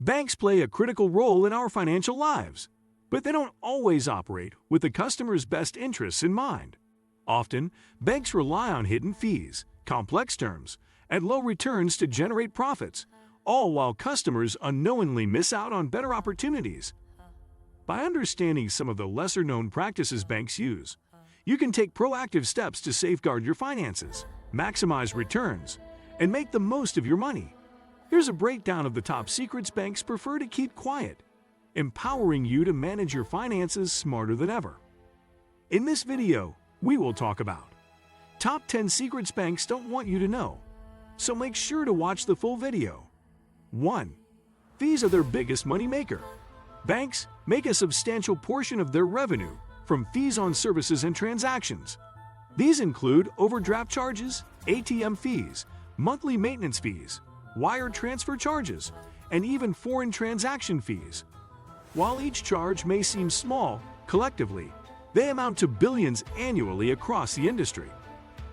Banks play a critical role in our financial lives, but they don't always operate with the customer's best interests in mind. Often, banks rely on hidden fees, complex terms, and low returns to generate profits, all while customers unknowingly miss out on better opportunities. By understanding some of the lesser-known practices banks use, you can take proactive steps to safeguard your finances, maximize returns, and make the most of your money. Here's a breakdown of the top secrets banks prefer to keep quiet, empowering you to manage your finances smarter than ever. In this video, we will talk about Top 10 Secrets Banks Don't Want You to Know, so make sure to watch the full video. 1. Fees are their biggest money maker. Banks make a substantial portion of their revenue from fees on services and transactions. These include overdraft charges, ATM fees, monthly maintenance fees, wire transfer charges, and even foreign transaction fees. While each charge may seem small, collectively, they amount to billions annually across the industry.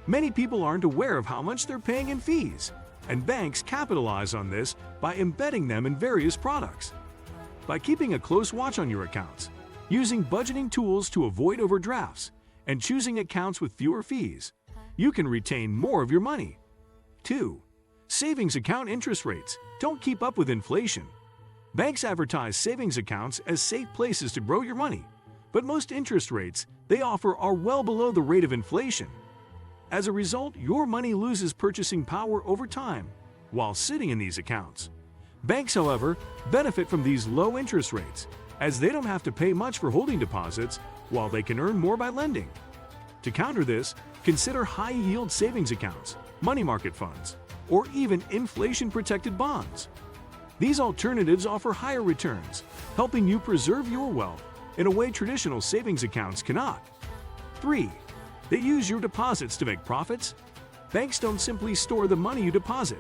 Many people aren't aware of how much they're paying in fees, and banks capitalize on this by embedding them in various products. By keeping a close watch on your accounts, using budgeting tools to avoid overdrafts, and choosing accounts with fewer fees, you can retain more of your money. 2. Savings account interest rates don't keep up with inflation. Banks advertise savings accounts as safe places to grow your money, but most interest rates they offer are well below the rate of inflation. As a result, your money loses purchasing power over time while sitting in these accounts. Banks, however, benefit from these low interest rates, as they don't have to pay much for holding deposits while they can earn more by lending. To counter this, consider high-yield savings accounts, money market funds, or even inflation-protected bonds. These alternatives offer higher returns, helping you preserve your wealth in a way traditional savings accounts cannot. 3. They use your deposits to make profits. Banks don't simply store the money you deposit.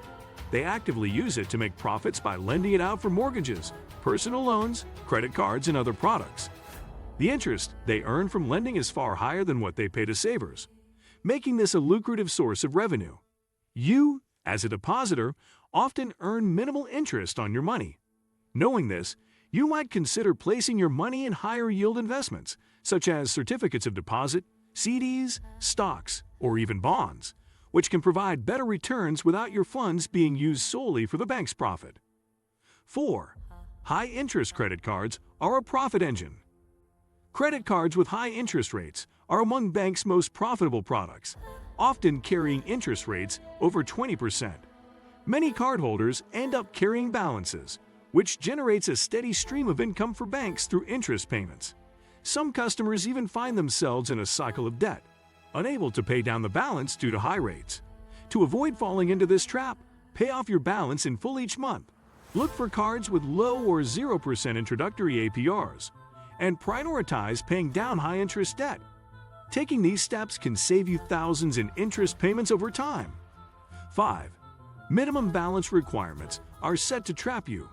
They actively use it to make profits by lending it out for mortgages, personal loans, credit cards, and other products. The interest they earn from lending is far higher than what they pay to savers, making this a lucrative source of revenue. You, as a depositor, often earn minimal interest on your money. Knowing this, you might consider placing your money in higher-yield investments, such as certificates of deposit, CDs, stocks, or even bonds, which can provide better returns without your funds being used solely for the bank's profit. 4. High-interest credit cards are a profit engine. Credit cards with high interest rates are among banks' most profitable products, often carrying interest rates over 20%. Many cardholders end up carrying balances, which generates a steady stream of income for banks through interest payments. Some customers even find themselves in a cycle of debt, unable to pay down the balance due to high rates. To avoid falling into this trap, pay off your balance in full each month. Look for cards with low or 0% introductory APRs, and prioritize paying down high-interest debt. Taking these steps can save you thousands in interest payments over time. 5. Minimum balance requirements are set to trap you.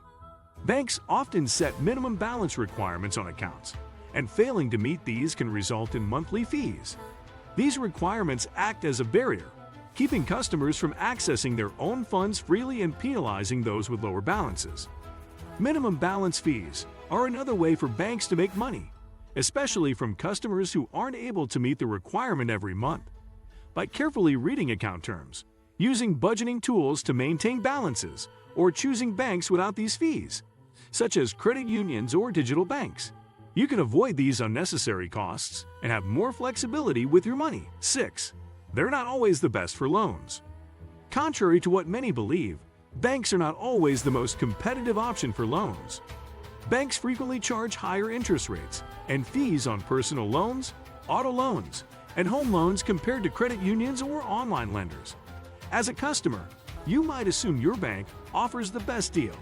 Banks often set minimum balance requirements on accounts, and failing to meet these can result in monthly fees. These requirements act as a barrier, keeping customers from accessing their own funds freely and penalizing those with lower balances. Minimum balance fees are another way for banks to make money, especially from customers who aren't able to meet the requirement every month. By carefully reading account terms, using budgeting tools to maintain balances, or choosing banks without these fees, such as credit unions or digital banks, you can avoid these unnecessary costs and have more flexibility with your money. 6. They're not always the best for loans. Contrary to what many believe, banks are not always the most competitive option for loans. Banks frequently charge higher interest rates and fees on personal loans, auto loans, and home loans compared to credit unions or online lenders. As a customer, you might assume your bank offers the best deal,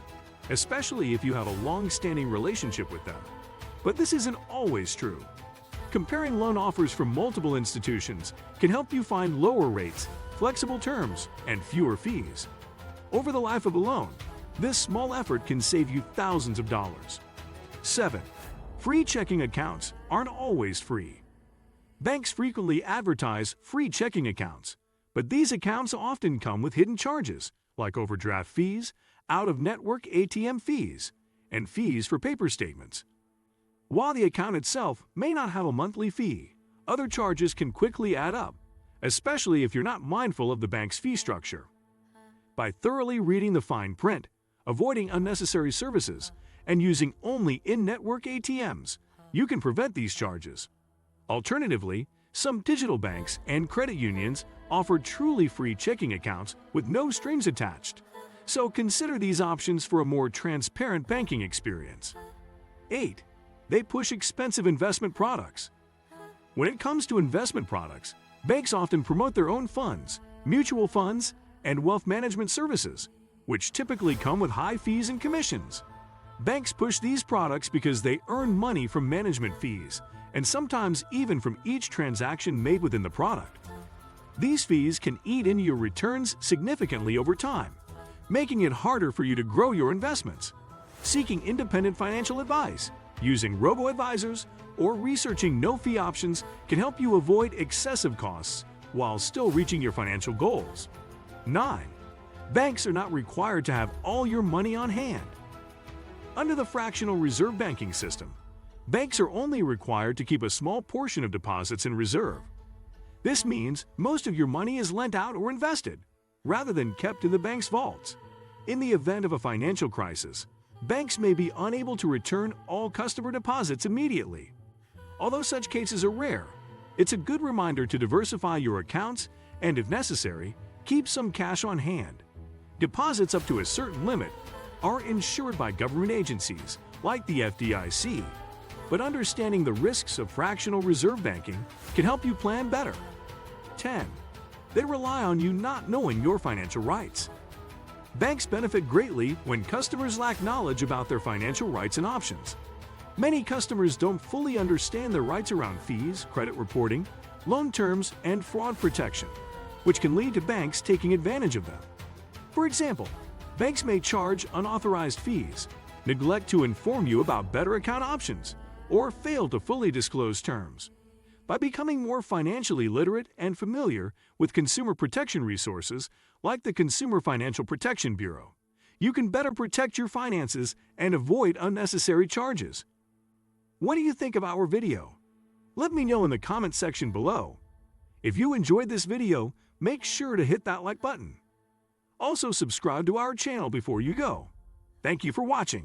especially if you have a long-standing relationship with them. But this isn't always true. Comparing loan offers from multiple institutions can help you find lower rates, flexible terms, and fewer fees. Over the life of a loan, this small effort can save you thousands of dollars. 7. Free checking accounts aren't always free. Banks frequently advertise free checking accounts, but these accounts often come with hidden charges, like overdraft fees, out-of-network ATM fees, and fees for paper statements. While the account itself may not have a monthly fee, other charges can quickly add up, especially if you're not mindful of the bank's fee structure. By thoroughly reading the fine print, avoiding unnecessary services, and using only in-network ATMs, you can prevent these charges. Alternatively, some digital banks and credit unions offer truly free checking accounts with no strings attached. So consider these options for a more transparent banking experience. 8. They push expensive investment products. When it comes to investment products, banks often promote their own funds, mutual funds, and wealth management services, which typically come with high fees and commissions. Banks push these products because they earn money from management fees, and sometimes even from each transaction made within the product. These fees can eat into your returns significantly over time, making it harder for you to grow your investments. Seeking independent financial advice, using robo-advisors, or researching no-fee options can help you avoid excessive costs while still reaching your financial goals. 9. Banks are not required to have all your money on hand. Under the fractional reserve banking system, banks are only required to keep a small portion of deposits in reserve. This means most of your money is lent out or invested, rather than kept in the bank's vaults. In the event of a financial crisis, banks may be unable to return all customer deposits immediately. Although such cases are rare, it's a good reminder to diversify your accounts and, if necessary, keep some cash on hand. Deposits up to a certain limit are insured by government agencies like the FDIC, but understanding the risks of fractional reserve banking can help you plan better. 10. They rely on you not knowing your financial rights. Banks benefit greatly when customers lack knowledge about their financial rights and options. Many customers don't fully understand their rights around fees, credit reporting, loan terms, and fraud protection, which can lead to banks taking advantage of them. For example, banks may charge unauthorized fees, neglect to inform you about better account options, or fail to fully disclose terms. By becoming more financially literate and familiar with consumer protection resources like the Consumer Financial Protection Bureau, you can better protect your finances and avoid unnecessary charges. What do you think of our video? Let me know in the comment section below. If you enjoyed this video, make sure to hit that like button. Also subscribe to our channel before you go. Thank you for watching.